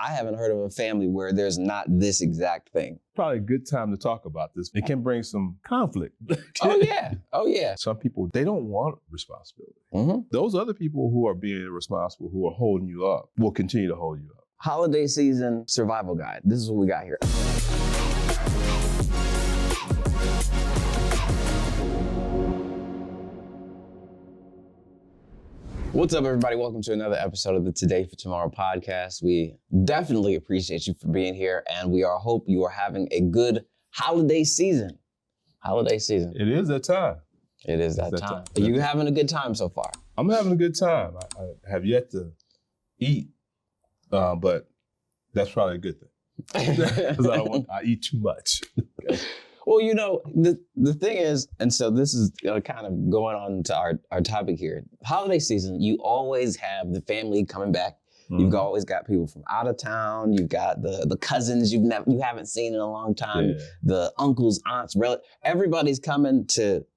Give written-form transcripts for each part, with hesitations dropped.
I haven't heard of a family where there's not this exact thing. Probably a good time to talk about this. It can bring some conflict. Oh yeah. Some people, they don't want responsibility. Mm-hmm. Those other people who are being irresponsible, who are holding you up, will continue to hold you up. Holiday season survival guide. This is what we got here. What's up, everybody? Welcome to another episode of the Today for Tomorrow podcast. We definitely appreciate you for being here, and we hope you are having a good holiday season. Holiday season. It is that time. It is that time. Are you having a good time so far? I'm having a good time. I have yet to eat, but that's probably a good thing. Because I eat too much. Okay. Well, you know, the thing is, and so this is kind of going on to our topic here. Holiday season, you always have the family coming back. Mm-hmm. You've always got people from out of town. You've got the cousins you haven't seen in a long time. Yeah. The uncles, aunts, relatives. Everybody's coming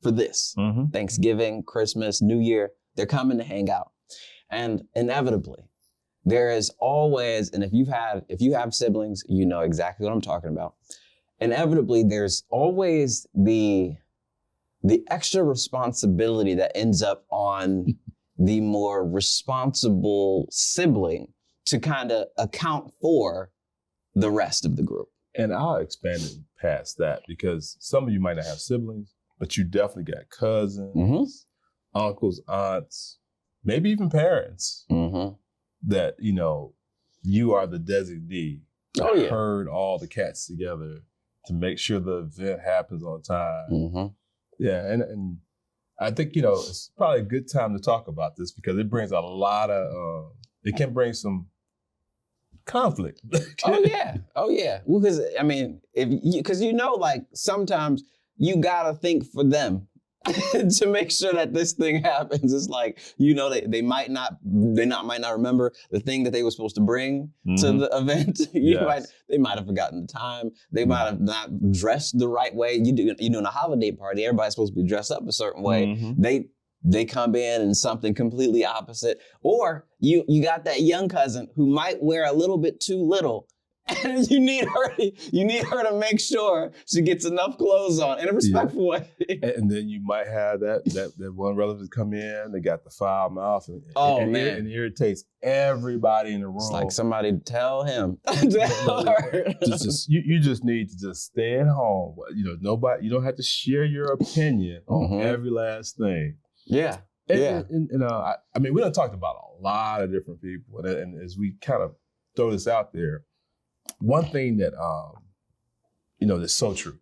for this. Mm-hmm. Thanksgiving, Christmas, New Year. They're coming to hang out, and inevitably, there is always, and if you have siblings, you know exactly what I'm talking about. Inevitably, there's always the extra responsibility that ends up on the more responsible sibling to kind of account for the rest of the group. And I'll expand it past that because some of you might not have siblings, but you definitely got cousins, mm-hmm. uncles, aunts, maybe even parents mm-hmm. that, you are the designee that herd all the cats together to make sure the event happens on time. Mm-hmm. Yeah, and I think, it's probably a good time to talk about this because it brings a lot of, it can bring some conflict. Oh yeah. Well, because, sometimes you gotta think for them to make sure that this thing happens. It's like, they might not remember the thing that they were supposed to bring mm-hmm. to the event. They might have forgotten the time. They mm-hmm. might have not dressed the right way. You're doing a holiday party. Everybody's supposed to be dressed up a certain way. Mm-hmm. They come in something completely opposite. Or you got that young cousin who might wear a little bit too little. And you need her to make sure she gets enough clothes on in a respectful way. And then you might have that one relative come in, they got the foul mouth, and it irritates everybody in the room. It's like somebody tell him. Tell her. You just need to just stay at home. You don't have to share your opinion on mm-hmm. every last thing. Yeah. We done talked about a lot of different people, and as we kind of throw this out there, one thing that, that's so true.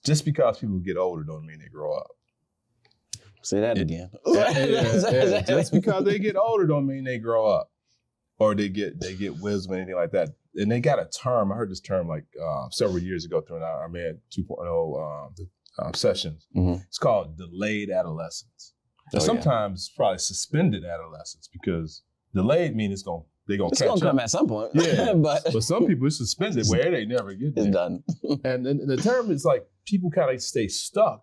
Just because people get older don't mean they grow up. Say that again. Just because they get older don't mean they grow up or they get wisdom or anything like that. And they got a term. I heard this term several years ago through our Man 2.0 sessions. Mm-hmm. It's called delayed adolescence. And sometimes it's probably suspended adolescence because delayed means they're going to catch up. It's going to come at some point. Yeah, but some people it's suspended where they never get there. It's done. And the term is like people kind of stay stuck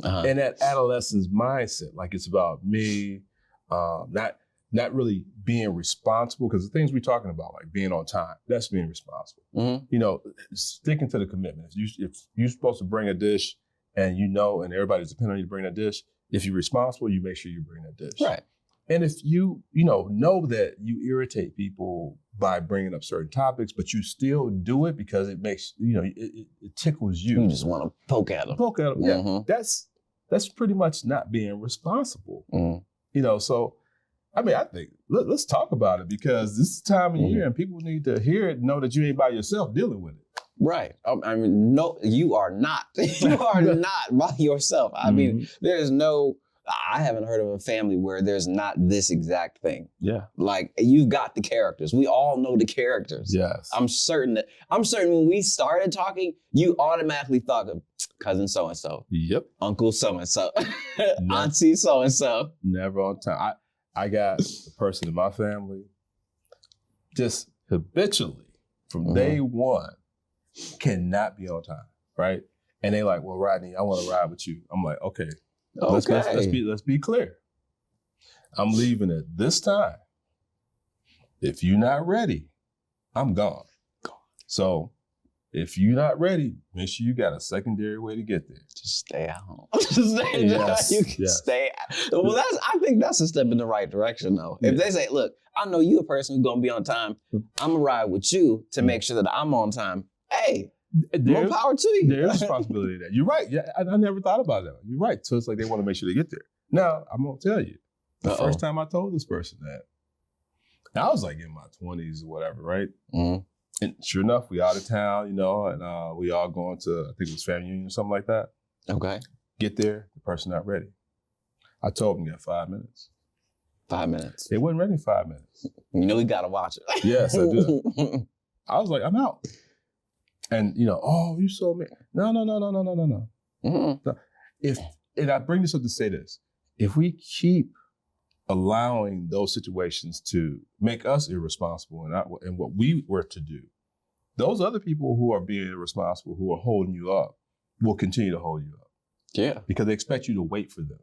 in that adolescence mindset. Like it's about me, not really being responsible because the things we're talking about, like being on time, that's being responsible. Mm-hmm. Sticking to the commitment. If you're supposed to bring a dish and and everybody's depending on you to bring that dish, if you're responsible, you make sure you bring that dish. Right. And if you know that you irritate people by bringing up certain topics, but you still do it because it makes, it tickles you. You just want to poke at them. Yeah. Mm-hmm. That's pretty much not being responsible. Mm-hmm. So, I think, let's talk about it because this is the time of year and people need to hear it and know that you ain't by yourself dealing with it. Right. No, you are not. You are not by yourself. There's no... I haven't heard of a family where there's not this exact thing. Yeah. Like you've got the characters. We all know the characters. Yes. I'm certain when we started talking, you automatically thought of cousin so-and-so. Yep. Uncle so-and-so. Auntie so-and-so. Never on time. I got a person in my family just habitually from mm-hmm. day one cannot be on time. Right. And they like, well, Rodney, I want to ride with you. I'm like, okay. Let's be clear. I'm leaving at this time. If you're not ready, I'm gone. So if you're not ready, make sure you got a secondary way to get there. Just stay at home. Just stay. Yes, You can stay. Well, I think that's a step in the right direction, though. If they say, "Look, I know you a person who's gonna be on time. I'm gonna ride with you to make sure that I'm on time." Hey, more power to you. There's responsibility there. You're right. Yeah, I never thought about that. You're right. So it's like they want to make sure they get there. Now, I'm gonna tell you, the first time I told this person that, I was like in my 20s or whatever, right? Mm-hmm. And sure enough, we out of town, and we all going to, I think it was family reunion or something like that. Okay. Get there, the person not ready. I told them, you got 5 minutes. 5 minutes. They wasn't ready in 5 minutes. We got to watch it. Yes, I do. I was like, I'm out. And, oh, you so mad. No. Mm-hmm. And I bring this up to say this. If we keep allowing those situations to make us irresponsible and what we were to do, those other people who are being irresponsible, who are holding you up, will continue to hold you up. Yeah. Because they expect you to wait for them.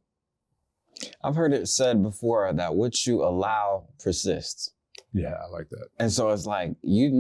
I've heard it said before that what you allow persists. Yeah, I like that. And so it's like, you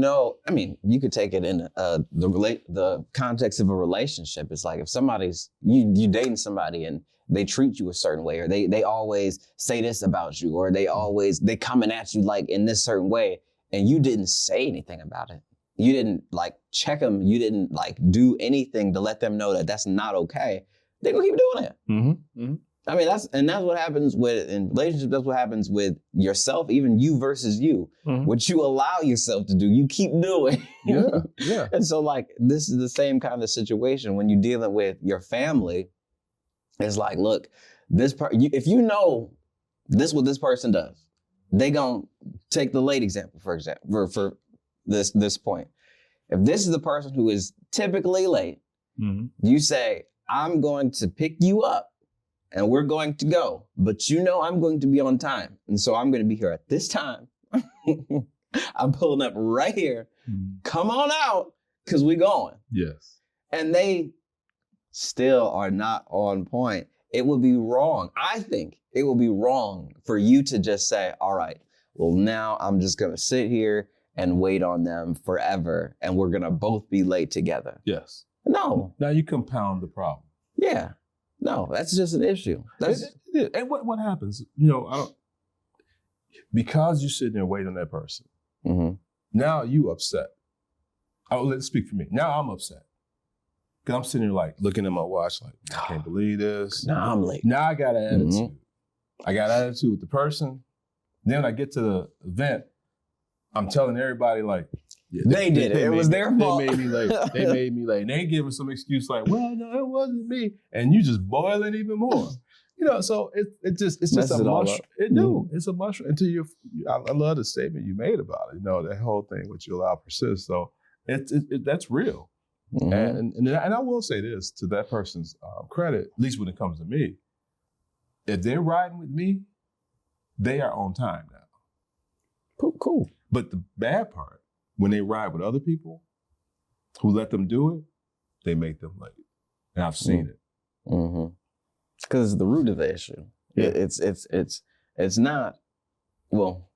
could take it in the context of a relationship. It's like if somebody's, you dating somebody and they treat you a certain way, or they always say this about you, or they coming at you like in this certain way, and you didn't say anything about it. You didn't like check them. You didn't like do anything to let them know that that's not okay. They're gonna keep doing it. Mm-hmm. Mm-hmm. I mean, that's what happens in relationships. That's what happens with yourself, even you versus you. Mm-hmm. What you allow yourself to do, you keep doing. Yeah. And so like, this is the same kind of situation when you're dealing with your family. It's like, look, if you know this what this person does, they gonna take the late example, for this point. If this is the person who is typically late, mm-hmm. you say, I'm going to pick you up and we're going to go, but I'm going to be on time. And so I'm going to be here at this time. I'm pulling up right here. Mm-hmm. Come on out, because we're going. Yes. And they still are not on point. It would be wrong. I think it would be wrong for you to just say, all right, well, now I'm just going to sit here and wait on them forever, and we're going to both be late together. Yes. No. Now you compound the problem. Yeah. No, that's just an issue. And what happens? Because you're sitting there waiting on that person, mm-hmm. now you upset. Let's speak for me. Now I'm upset. Because I'm sitting there like looking at my watch like, I can't believe this. Now I'm late. Now I got an attitude. Mm-hmm. I got an attitude with the person. Then when I get to the event, I'm telling everybody like, they did it. It was their fault. They made me late. They made me late. And they give us some excuse like, well, no, it wasn't me. And you just boil it even more. So it's just a mushroom. It's a mushroom until I love the statement you made about it. That whole thing, what you allow persists. So that's real. Mm-hmm. And I will say this to that person's credit, at least when it comes to me, if they're riding with me, they are on time now. Cool. But the bad part, when they ride with other people who let them do it, they make them late. And I've seen it. Mm-hmm. Because it's the root of the issue. Yeah. It's not, well,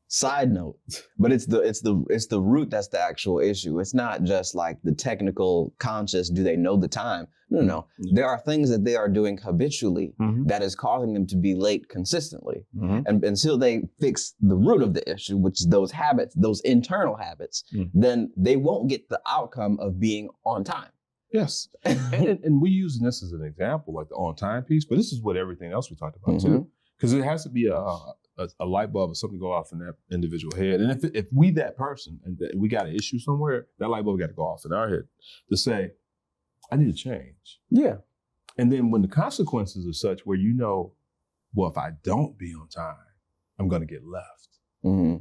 side note, but it's the root that's the actual issue. It's not just like the technical conscious, do they know the time? No. Mm-hmm. There are things that they are doing habitually mm-hmm. that is causing them to be late consistently. Mm-hmm. And until they fix the root of the issue, which is those habits, those internal habits, mm-hmm. then they won't get the outcome of being on time. Yes. and we use this as an example, like the on time piece, but this is what everything else we talked about mm-hmm. too. Because it has to be a light bulb or something go off in that individual head. And if we that person and we got an issue somewhere, that light bulb got to go off in our head to say, I need to change. Yeah. And then when the consequences are such where well, if I don't be on time, I'm going to get left. Mm-hmm.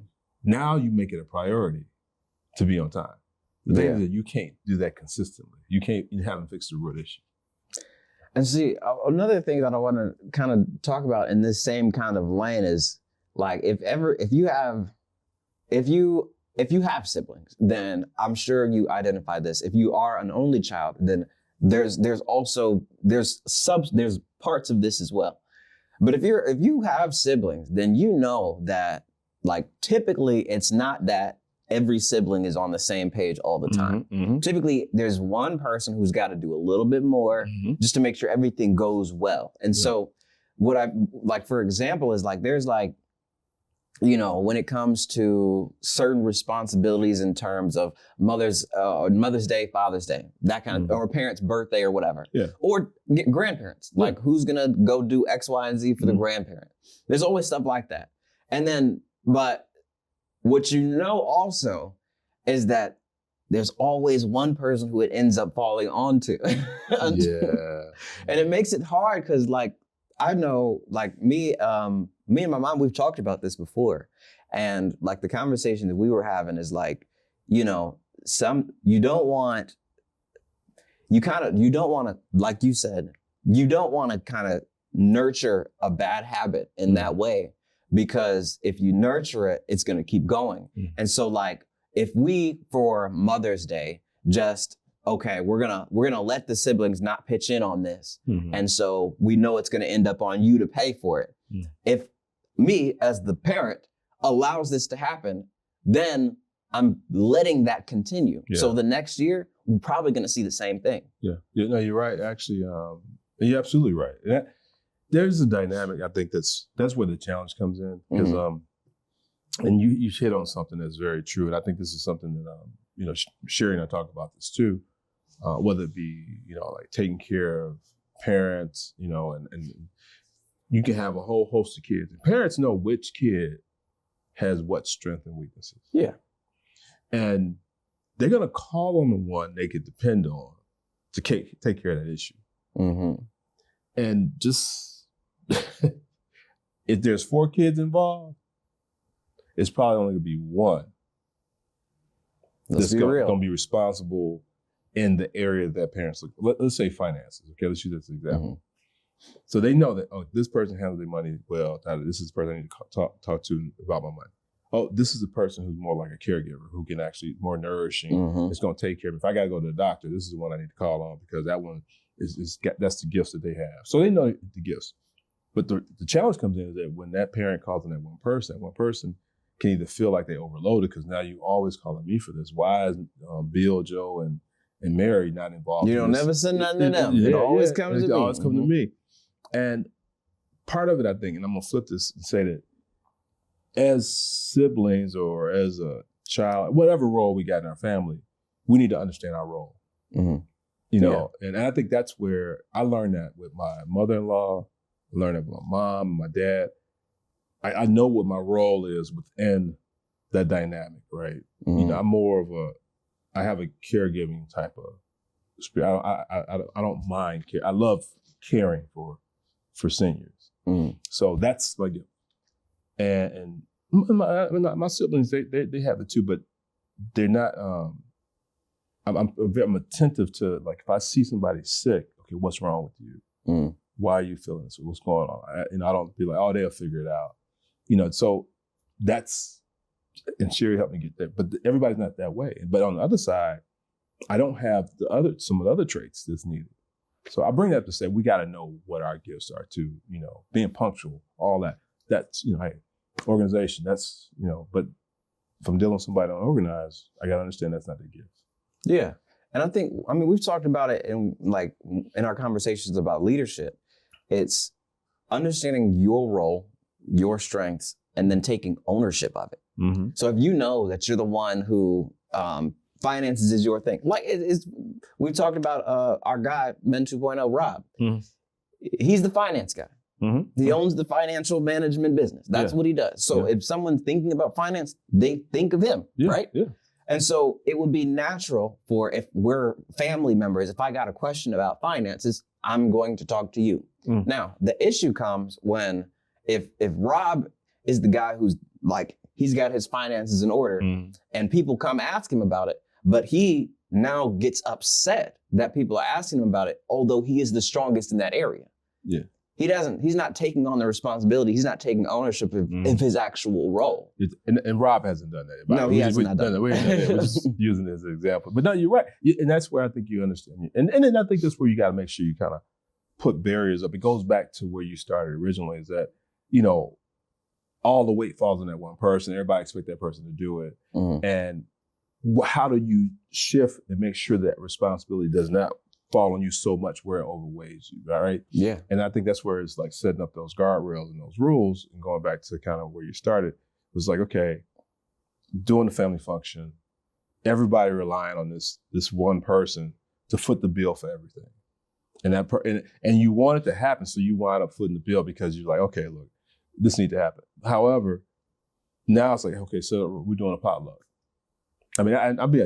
Now you make it a priority to be on time. The thing is that you can't do that consistently. You haven't fixed the root issue. And see, another thing that I want to kind of talk about in this same kind of lane is like, if you have siblings, then I'm sure you identify this. If you are an only child, then there's parts of this as well. But if you have siblings, then you know that like typically it's not that every sibling is on the same page all the time. Typically, there's one person who's got to do a little bit more just to make sure everything goes well. And so what I like, for example, is like, there's like, you know, when it comes to certain responsibilities in terms of Mother's Day, Father's Day, that kind of, or parents' birthday or whatever, or grandparents, like who's gonna go do X, Y, and Z for the grandparent. There's always stuff like that. And then, but what you know also is that there's always one person who it ends up falling onto. And it makes it hard because, like, I know, like me and my mom, we've talked about this before. And like the conversation that we were having is like, you know, you don't want to, like you said, you don't want to kind of nurture a bad habit in that way, because if you nurture it, it's going to keep going. And so like, if we, for Mother's Day, just, okay, we're gonna let the siblings not pitch in on this. And so we know it's gonna end up on you to pay for it. If me, as the parent, allows this to happen, then I'm letting that continue. So the next year, we're probably gonna see the same thing. No, you're right. Actually, you're absolutely right. There's a dynamic, I think that's where the challenge comes in. Because and you hit on something that's very true. And I think this is something that you know, Sherry and I talk about this too. Whether it be, you know, like taking care of parents, you know, and you can have a whole host of kids. And parents know which kid has what strengths and weaknesses. And they're going to call on the one they could depend on to take care of that issue. And just, if there's 4 kids involved, it's probably only going to be one that's going to be responsible in the area that parents look. Let's say finances. Okay, let's use this example. So they know that, oh, this person handles their money well. This is the person I need to talk to about my money. Oh, this is the person who's more like a caregiver, who can actually more nourishing. It's going to take care of me. If I got to go to the doctor, this is the one I need to call on, because that one that's the gifts that they have. So they know the gifts. But the challenge comes in is that when that parent calls on that one person can either feel like they overloaded, because now you always calling me for this. Why is Bill, Joe, and Mary not involved? You don't never send nothing to them. It always comes to me. It always comes to me. And part of it, I think, and I'm going to flip this and say that as siblings or as a child, whatever role we got in our family, we need to understand our role. You know, and I think that's where I learned that with my mother-in-law, I learned that with my mom, and my dad. I know what my role is within that dynamic, right? You know, I'm more of I have a caregiving type of spirit. I don't mind care. I love caring for seniors. So that's like, and my siblings, they have it too, but they're not. I'm attentive to, like, if I see somebody sick, okay, what's wrong with you? Why are you feeling this? What's going on? I don't be like, oh, they'll figure it out. You know, so that's, and Sherry helped me get there, but everybody's not that way. But on the other side, I don't have some of the other traits that's needed. So I bring that up to say, we got to know what our gifts are too, you know, being punctual, all that. That's, you know, hey, organization, that's, you know, but if I'm dealing with somebody unorganized, I got to understand that's not their gift. Yeah. And I think, I mean, we've talked about it in our conversations about leadership. It's understanding your role, your strengths, and then taking ownership of it. So if you know that you're the one who finances is your thing, like we've talked about our guy, Men 2.0, Rob. He's the finance guy. He owns the financial management business. That's what he does. So if someone's thinking about finance, they think of him, right? And so it would be natural for, if we're family members, if I got a question about finances, I'm going to talk to you. Now, the issue comes when if Rob is the guy who's like, he's got his finances in order and people come ask him about it, but he now gets upset that people are asking him about it, although he is the strongest in that area. He's not taking on the responsibility. He's not taking ownership of his actual role. And Rob hasn't done that. No, he hasn't done that. We're just using it as an example. But no, you're right. And that's where I think you understand. And then I think that's where you got to make sure you kind of put barriers up. It goes back to where you started originally, is that, you know, all the weight falls on that one person. Everybody expects that person to do it. And how do you shift and make sure that responsibility does not fall on you so much where it overweighs you, all right? Yeah. And I think that's where it's like setting up those guardrails and those rules and going back to kind of where you started. It was like, okay, doing the family function, everybody relying on this one person to foot the bill for everything. And you want it to happen, so you wind up footing the bill because you're like, okay, look, this needs to happen. However, now it's like, okay, so we're doing a potluck. I mean,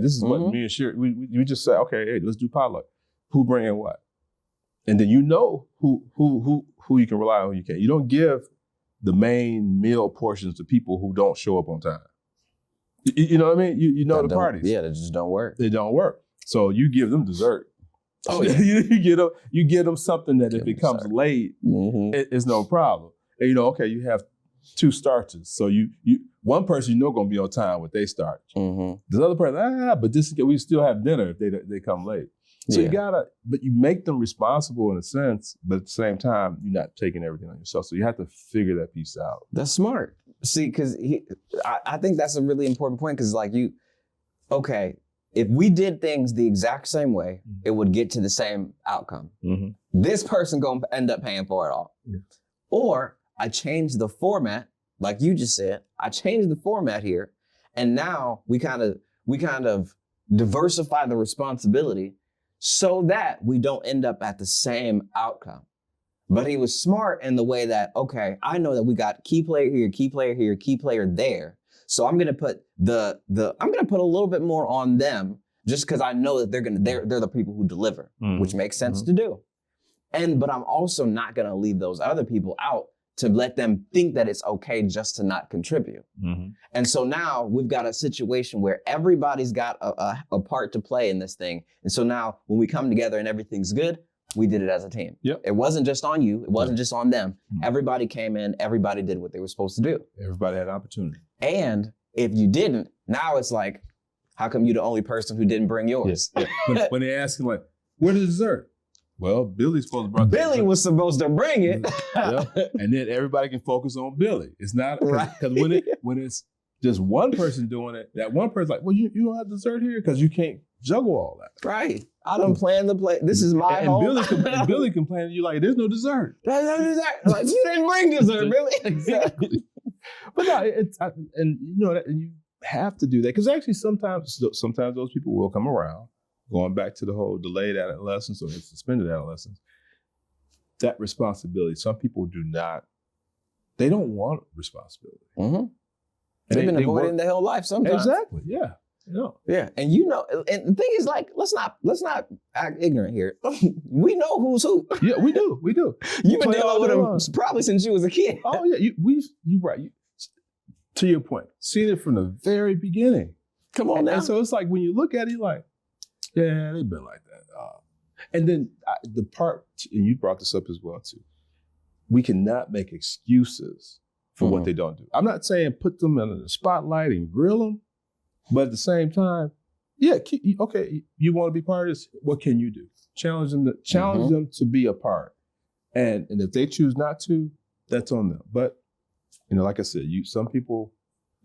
this is what me and Sherry, we just say, okay, hey, let's do potluck. Who bringing what? And then you know who you can rely on, who you can't. You don't give the main meal portions to people who don't show up on time. You know what I mean? You know the parties. Yeah, they just don't work. They don't work. So you give them dessert. Oh, yeah. you get them something that if it comes late, it's no problem. And you have 2 starches. So you one person gonna be on time with their starch. The other person, but we still have dinner if they come late. So but you make them responsible in a sense, but at the same time, you're not taking everything on yourself. So you have to figure that piece out. That's smart. See, because I think that's a really important point, because if we did things the exact same way, it would get to the same outcome. This person gonna end up paying for it all. Or I changed the format, like you just said, I changed the format here, and now we kind of diversify the responsibility so that we don't end up at the same outcome. But he was smart in the way that, okay, I know that we got key player here, key player here, key player there. So I'm gonna put a little bit more on them, just because I know that they're the people who deliver, which makes sense to do. But I'm also not gonna leave those other people out to let them think that it's okay just to not contribute. And so now we've got a situation where everybody's got a part to play in this thing. And so now when we come together and everything's good, we did it as a team. Yep. It wasn't just on you. It wasn't just on them. Everybody came in, everybody did what they were supposed to do. Everybody had an opportunity. And if you didn't, now it's like, how come you're the only person who didn't bring yours? Yes. When they ask him like, where's the dessert? Well, Billy's supposed to bring Billy was supposed to bring it. And then everybody can focus on Billy. It's not, because when it's just one person doing it, that one person's like, well, you don't have dessert here because you can't juggle all that. Right. I done planned the play. This is my home. Billy complaining, you like, there's no dessert. There's no dessert. Like, you didn't bring dessert, Billy. Exactly. But no, you have to do that, because actually sometimes those people will come around. Going back to the whole delayed adolescence or suspended adolescence, that responsibility, some people they don't want responsibility. They've been avoiding their whole life sometimes. Exactly, yeah. Yeah, and and the thing is, like, let's not act ignorant here. We know who's who. Yeah, we do. You've been dealing with them probably since you was a kid. Oh yeah, you right. To your point, seeing it from the very beginning. Come on now. And so it's like when you look at it, you're like, yeah, they've been like that. And then the part, and you brought this up as well too, we cannot make excuses for what they don't do. I'm not saying put them in the spotlight and grill them, but at the same time, okay, you want to be part of this, what can you do? Challenge them to be a part. And if they choose not to, that's on them. But, like I said, some people,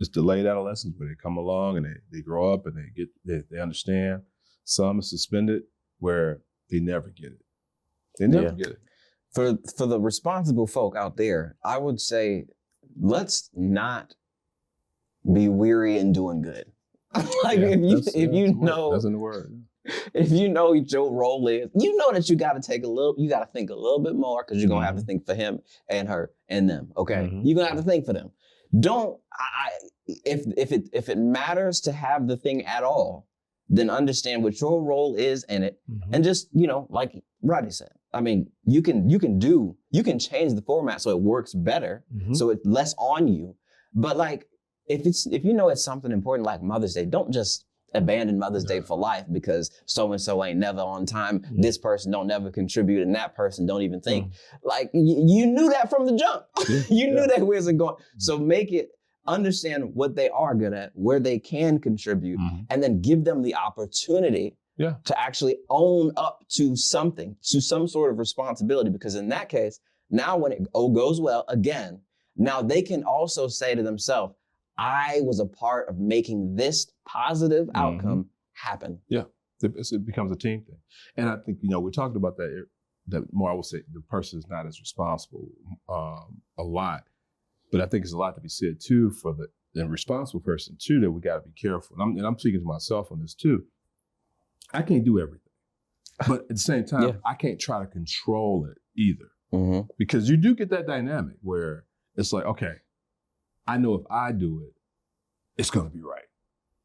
it's delayed adolescence, where they come along and they grow up and they understand. Some are suspended where they never get it. They never get it. For the responsible folk out there, I would say, let's not be weary in doing good. Like, if you know, that's in the word. If you know what your role is, you know that you got to think a little bit more, because you're gonna have to think for him and her and them. Okay, you're gonna have to think for them. If it matters to have the thing at all, then understand what your role is in it, and just, like Rodney said, I mean, you can change the format so it works better, so it's less on you. But like, if you know it's something important like Mother's Day, don't just abandon Mother's Day for life because so-and-so ain't never on time, this person don't never contribute, and that person don't even think. Like, you knew that from the jump. You knew that where's it going. So understand what they are good at, where they can contribute, and then give them the opportunity to actually own up to something, to some sort of responsibility. Because in that case, now when it goes well, again, Now they can also say to themselves, I was a part of making this positive outcome happen. Yeah, it becomes a team thing. And I think, we're talking about that more, I would say the person is not as responsible a lot. But I think it's a lot to be said too for the responsible person too, that we got to be careful. And I'm speaking to myself on this too. I can't do everything. But at the same time, I can't try to control it either. Because you do get that dynamic where it's like, okay, I know if I do it, it's going to be right,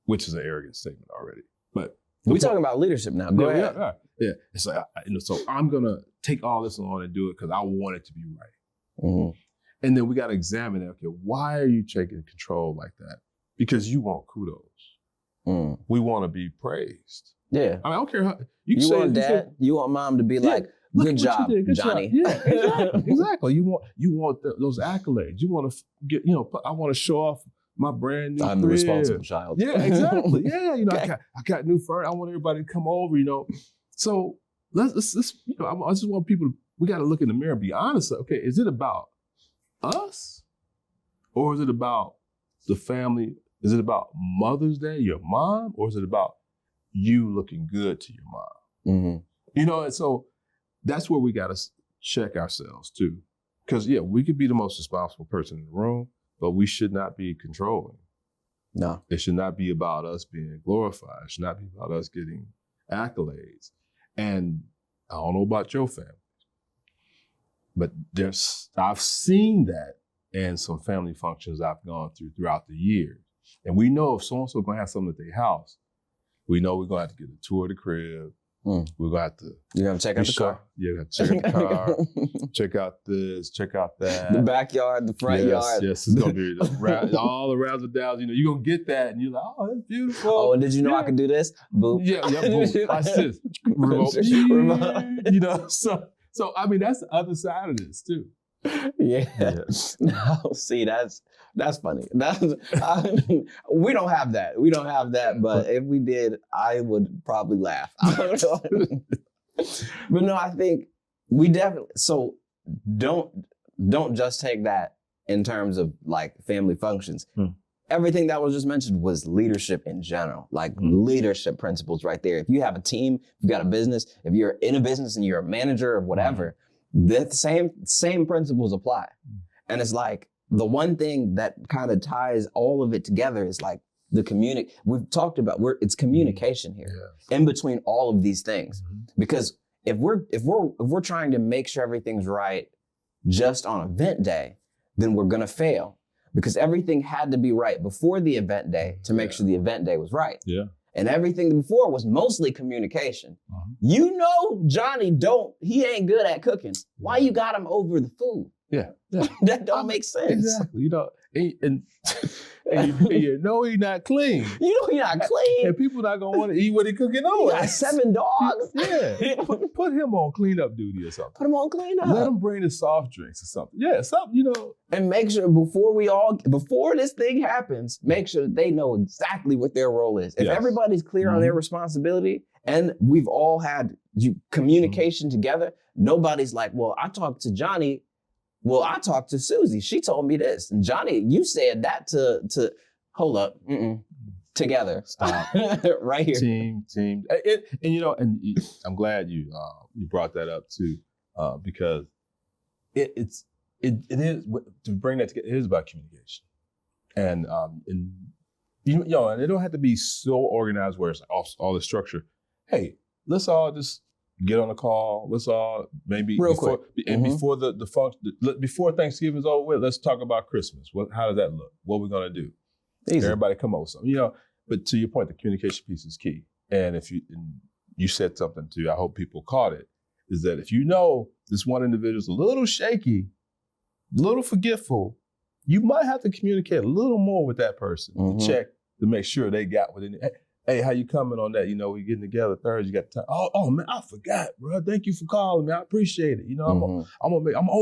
which is an arrogant statement already. But we're talking about leadership now. Go ahead. Yeah. It's like, so I'm going to take all this on and do it because I want it to be right. And then we got to examine it. Okay, why are you taking control like that? Because you want kudos. We want to be praised. Yeah. I don't care how you want dad, you want mom to be like, good job, Johnny. Yeah, exactly. You want those accolades. You want to get, I want to show off my brand new I'm crib. the responsible child. Yeah, exactly. Yeah, okay. I got new furniture. I want everybody to come over, So let's I just want people we got to look in the mirror and be honest. Okay, is it about us? Or is it about the family? Is it about Mother's Day, your mom? Or is it about you looking good to your mom? And so that's where we got to check ourselves too. Because we could be the most responsible person in the room, but we should not be controlling. No. It should not be about us being glorified. It should not be about us getting accolades. And I don't know about your family, but I've seen that in some family functions I've gone throughout the years. And we know if so-and-so going to have something at their house, we know we're going to have to get a tour of the crib. We're going to have to... You're going to check out the car. Yeah, you got to check out the car, check out this, check out that. The backyard, the front yard. Yes, it's going to be all around the downs. You're going to get that and you're like, oh, that's beautiful. Oh, and did you know I could do this? Boop. Yeah, boop. Watch this. Remote. So I mean, that's the other side of this too. Yeah. No, see, that's funny. We don't have that. We don't have that. But if we did, I would probably laugh. But no, I think we definitely. So don't just take that in terms of like family functions. Everything that was just mentioned was leadership in general, like leadership principles right there. If you have a team, if you've got a business, if you're in a business and you're a manager or whatever, the same principles apply. And it's like the one thing that kind of ties all of it together is like we've talked about it's communication here in between all of these things. Because if we're trying to make sure everything's right just on event day, then we're gonna fail. Because everything had to be right before the event day to make sure the event day was right. Yeah. And everything before was mostly communication. Johnny he ain't good at cooking. Why you got him over the food? Yeah. That don't make sense. Exactly. And you know he's not clean. You know he's not clean. And people not gonna want to eat what he cooking on. He got 7 dogs. Yeah. Put him on cleanup duty or something. Put him on cleanup. Let him bring the soft drinks or something. Yeah, something, And make sure before this thing happens, make sure that they know exactly what their role is. If everybody's clear on their responsibility and we've all had communication together, nobody's like, well, I talked to Johnny. Well, I talked to Susie. She told me this. And Johnny, you said that to hold up. Together. Stop. Right here. Team. And I'm glad you brought that up too, because it is to bring that together. It is about communication, and and it don't have to be so organized where it's all the structure. Hey, let's all just get on a call. Let's all maybe quick. And before the function, before Thanksgiving's over with, let's talk about Christmas. How does that look? What we're gonna do? Easy. Everybody come up with something. But to your point, the communication piece is key. And if you said something too, I hope people caught it, is that if this one individual's a little shaky, a little forgetful, you might have to communicate a little more with that person to check to make sure they got what they need. Hey, how you coming on that? We getting together Thursday. You got time. Oh man, I forgot, bro. Thank you for calling me. I appreciate it. I'm on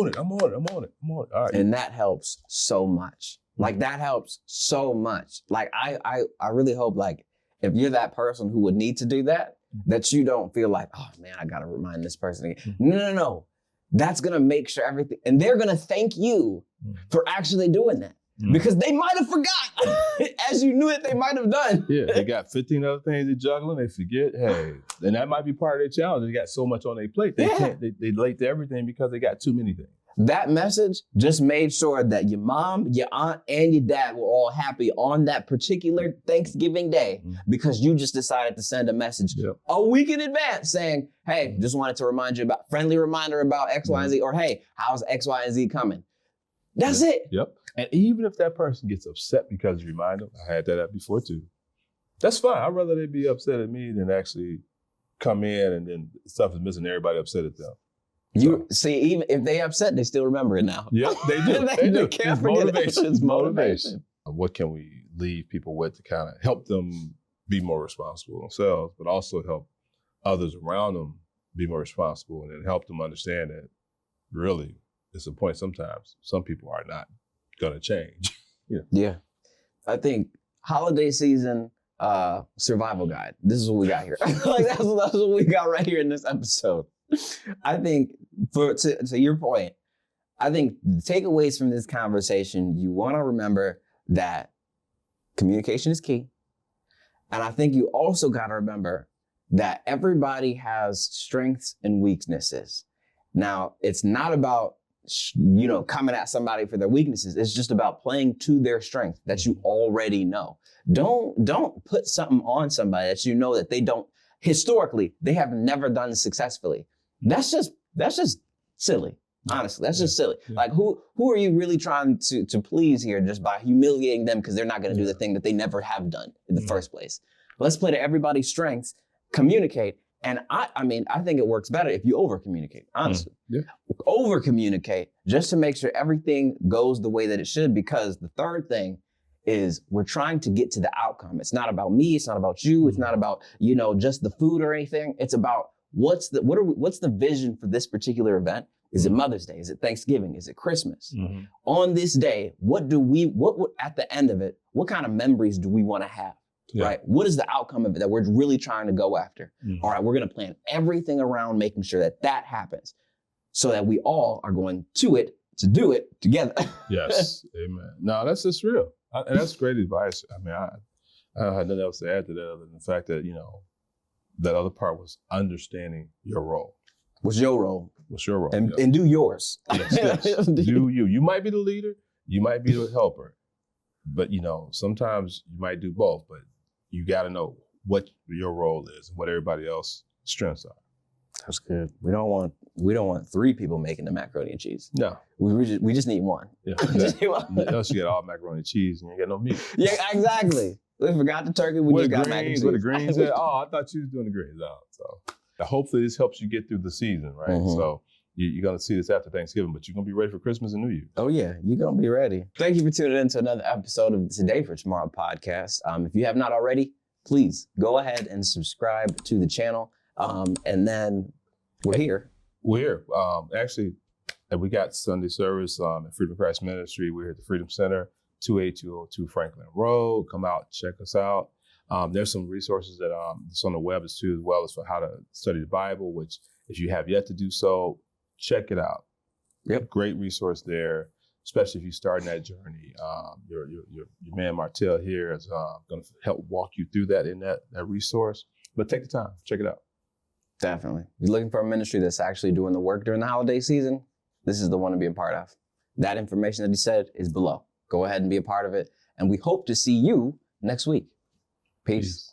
it. All right. And that helps so much. Like that helps so much. Like I really hope like if you're that person who would need to do that, that you don't feel like, oh man, I gotta remind this person again. No. that's going to make sure everything, and they're going to thank you for actually doing that. Because they might have forgot, as you knew it, they might have done. Yeah, they got 15 other things they're juggling. They forget, hey, and that might be part of their challenge. They got so much on their plate. They can't, they late to everything because they got too many things. That message just made sure that your mom, your aunt, and your dad were all happy on that particular Thanksgiving day because you just decided to send a message a week in advance saying, hey, just wanted to remind you about, friendly reminder about X, Y, and Z, or hey, how's X, Y, and Z coming? That's it. Yep. And even if that person gets upset because you remind them, I had that before too. That's fine. I'd rather they be upset at me than actually come in and then stuff is missing, everybody upset at them. You see, even if they upset, they still remember it now. Yep, they do. They do. Can't forget motivation. It's motivation. What can we leave people with to kind of help them be more responsible themselves, but also help others around them be more responsible and then help them understand that really it's a point sometimes some people are not going to change. Yeah. I think holiday season survival guide. This is what we got here. Like that's what we got right here in this episode. I think to your point, I think the takeaways from this conversation, you want to remember that communication is key. And I think you also got to remember that everybody has strengths and weaknesses. Now, it's not about coming at somebody for their weaknesses. It's just about playing to their strength that you already know. Don't put something on somebody that you know that they don't, historically, they have never done successfully. That's just silly. Honestly, that's just silly. Yeah. Like who are you really trying to please here just by humiliating them because they're not going to do the thing that they never have done in the first place? Let's play to everybody's strengths, communicate. And I think it works better if you over communicate, honestly. Over communicate just to make sure everything goes the way that it should, because the third thing is we're trying to get to the outcome. It's not about me, it's not about you, it's not about, just the food or anything. It's about what's the vision for this particular event? Is it Mother's Day? Is it Thanksgiving? Is it Christmas? On this day, what at the end of it, what kind of memories do we want to have? Right? What is the outcome of it that we're really trying to go after? All right, we're going to plan everything around making sure that happens so that we all are going to do it together. Yes, amen. No, that's just real. And that's great advice. I don't have nothing else to add to that other than the fact that, that other part was understanding your role. What's your role? What's your role? And do yours. Yes. Do you. You might be the leader. You might be the helper. But, sometimes you might do both. But you got to know what your role is and what everybody else's strengths are. That's good. We don't want 3 people making the macaroni and cheese. No. We just need one. Yeah. Else you get all macaroni and cheese and you get no meat. Yeah, exactly. We forgot the turkey. We just got mac and cheese. Where the greens at? Oh, I thought you was doing the greens. Oh, so hopefully this helps you get through the season, right? So you're going to see this after Thanksgiving, but you're going to be ready for Christmas and New Year. Oh, yeah. You're going to be ready. Thank you for tuning in to another episode of the Today for Tomorrow podcast. If you have not already, please go ahead and subscribe to the channel. And then we're here. We're here. Actually, we got Sunday service at Freedom of Christ Ministry. We're here at the Freedom Center, 28202 Franklin Road. Come out, check us out. There's some resources that's on the web as well as for how to study the Bible, which if you have yet to do so, check it out. Yep. Great resource there, especially if you're starting that journey. Your man Martell here is going to help walk you through that in that resource. But take the time, check it out. Definitely. If you're looking for a ministry that's actually doing the work during the holiday season, this is the one to be a part of. That information that he said is below. Go ahead and be a part of it. And we hope to see you next week. Peace.